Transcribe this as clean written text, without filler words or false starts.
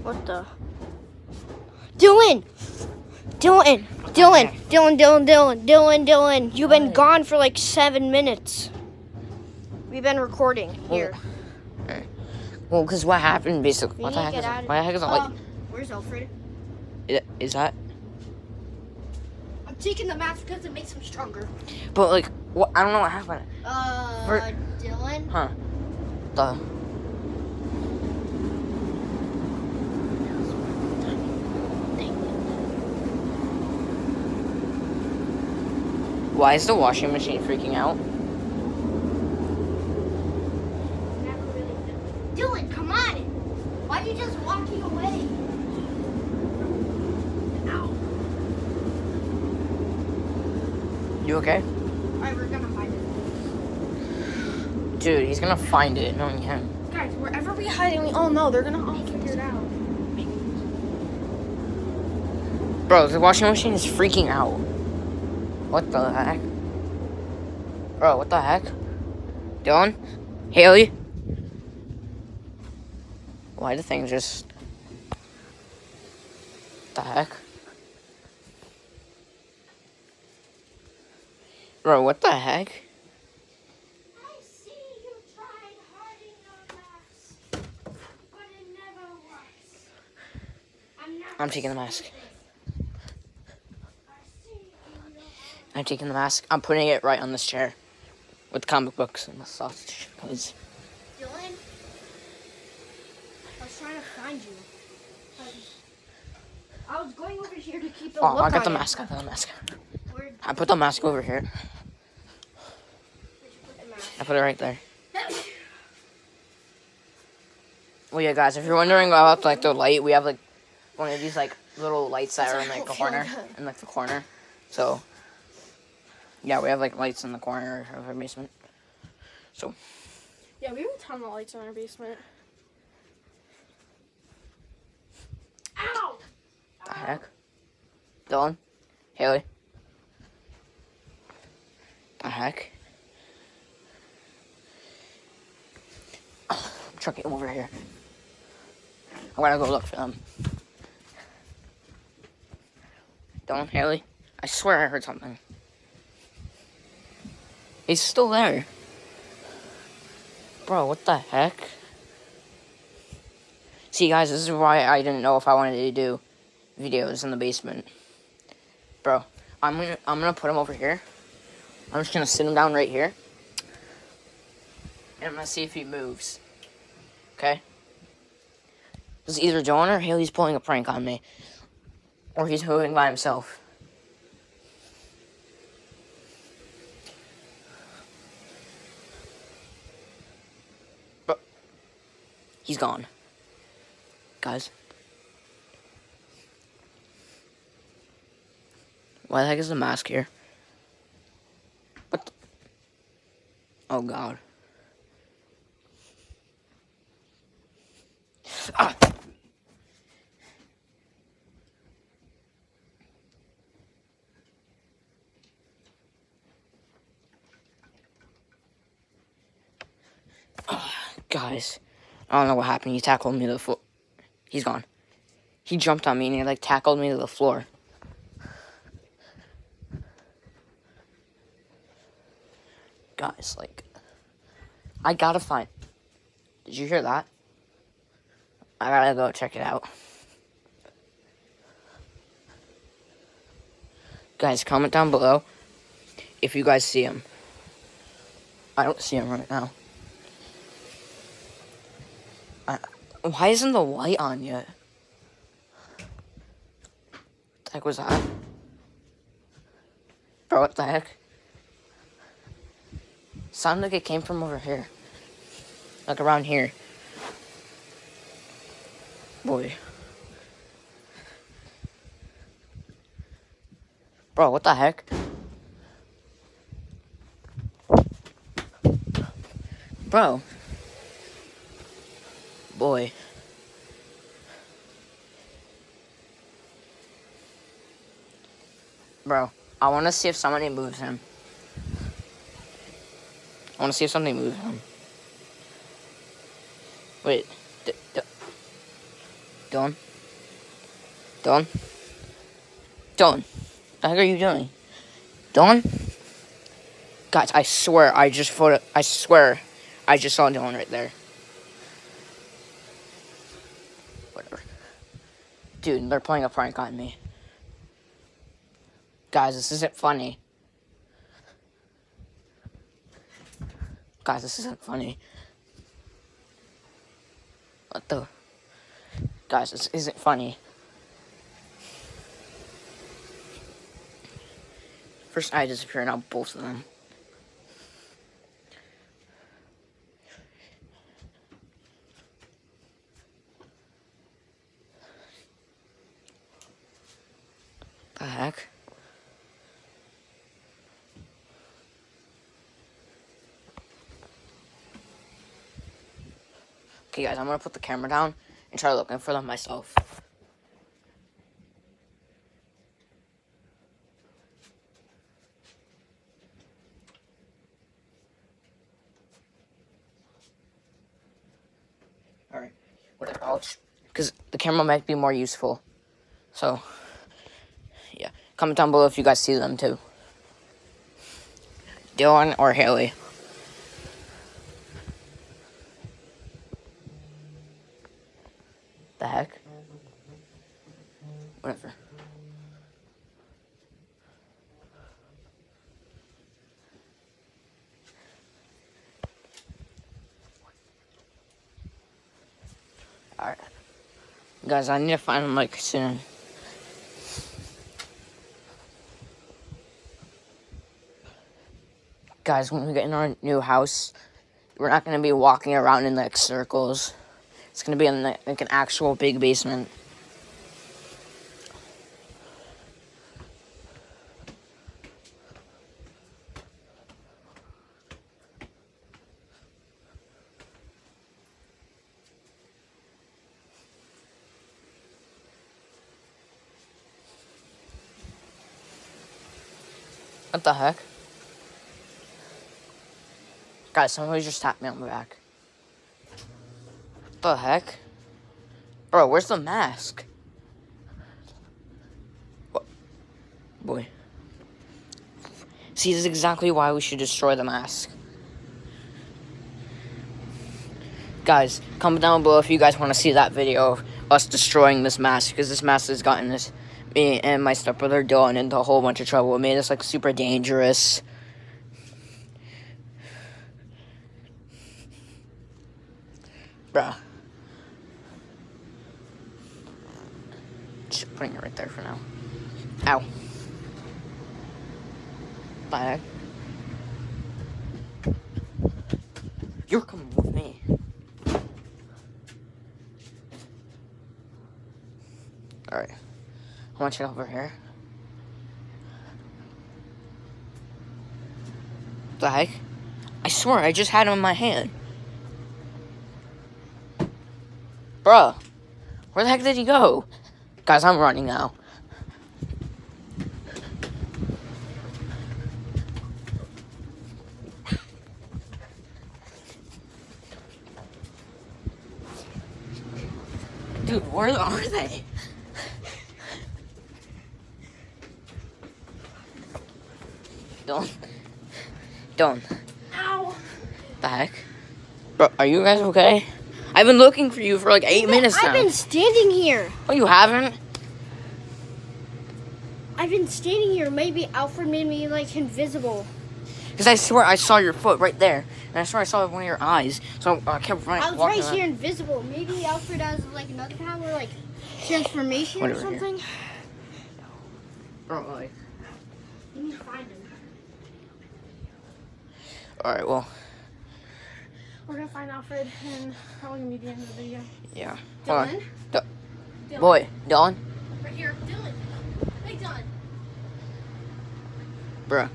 What the? Dylan! Dylan. You've been gone for like 7 minutes. We've been recording here. Well, because what happened basically? What the heck is it? Why the heck is it like? Where's Alfred? Is that? I'm taking the mask because it makes him stronger. But like, what? I don't know what happened. Dylan? Huh? Why is the washing machine freaking out? Never really know. Dylan, come on! Why are you just walking away? Ow. You okay? Alright, we're gonna find it. Dude, he's gonna find it, knowing him. Guys, wherever we hide it, we all know they're gonna all figure it out. Bro, the washing machine is freaking out. What the heck? Bro, what the heck? Dylan? Haley? Why the thing just... What the heck? Bro, what the heck? I see you tried hiding your mask, but it never works. I'm taking the mask. I'm taking the mask. I'm putting it right on this chair with comic books and the sausage. Cause Dylan, I was trying to find you. I was going over here to keep the look I got on the it. mask. I got the mask. Where'd I put the mask over here. you put the mask? I put it right there. Well, yeah, guys, if you're wondering about like the light, we have like one of these like little lights that are in like the corner, So. Yeah, we have like lights in the corner of our basement. So. Yeah, we have a ton of lights in our basement. Ow! The heck? Dylan? Haley? The heck? I'm trucking over here. I'm gonna go look for them. Dylan? Haley? I swear I heard something. He's still there. Bro, what the heck? See, guys, this is why I didn't know if I wanted to do videos in the basement. Bro, I'm gonna put him over here. I'm just gonna sit him down right here. And I'm gonna see if he moves. Okay? Because either John or Haley's pulling a prank on me. Or he's moving by himself. He's gone. Guys. Why the heck is the mask here? What the? Oh, God. Ah! Guys. I don't know what happened. He tackled me to the floor. He's gone. He jumped on me and he like tackled me to the floor. Guys, like, I gotta find. Did you hear that? I gotta go check it out. Guys, comment down below if you guys see him. I don't see him right now. Why isn't the light on yet? What the heck was that? Bro, what the heck? Sounded like it came from over here. Like around here. Boy. Bro, what the heck? Bro. Boy. Bro, I want to see if somebody moves him. I want to see if something moves him. Wait. Dylan? Dylan? Dylan? What the heck are you doing? Dylan? Guys, I swear I just saw Dylan right there. Whatever. Dude, they're playing a prank on me. Guys, this isn't funny. Guys, this isn't funny. What the? Guys, this isn't funny. First I disappear, now both of them. The heck? Okay, guys, I'm gonna put the camera down and try looking for them myself. Alright, whatever. Because the camera might be more useful. So, yeah. Comment down below if you guys see them too. Dylan or Haley. The heck? Whatever. Alright. Guys, I need to find them like soon. Guys, when we get in our new house, we're not going to be walking around in like circles. It's going to be in like an actual big basement. What the heck? Guys, somebody just tapped me on the back. What the heck? Bro, where's the mask? What? Boy. See, this is exactly why we should destroy the mask. Guys, comment down below if you guys want to see that video of us destroying this mask, because this mask has gotten me and my stepbrother Dylan into a whole bunch of trouble. It made us like super dangerous. Bruh. Just putting it right there for now. Ow. The heck? You're coming with me. Alright. I want you over here. The heck? I swear, I just had him in my hand. Bruh. Where the heck did he go? Guys, I'm running now. Dude, where are they? Don't. Ow. The heck? Bro, are you guys okay? I've been looking for you for like 8 minutes now. I've been standing here. Oh, you haven't? I've been standing here. Maybe Alfred made me like invisible. Because I swear I saw your foot right there. And I swear I saw one of your eyes. So I kept running. I was right here invisible. Maybe Alfred has like another power, like transformation or something. Bro, like. Let me find him. Alright, well. We're gonna find Alfred and probably gonna be the end of the video. Yeah. Dylan? Dylan. Boy, Dylan? Right here. Dylan. Hey, Dylan. Bruh.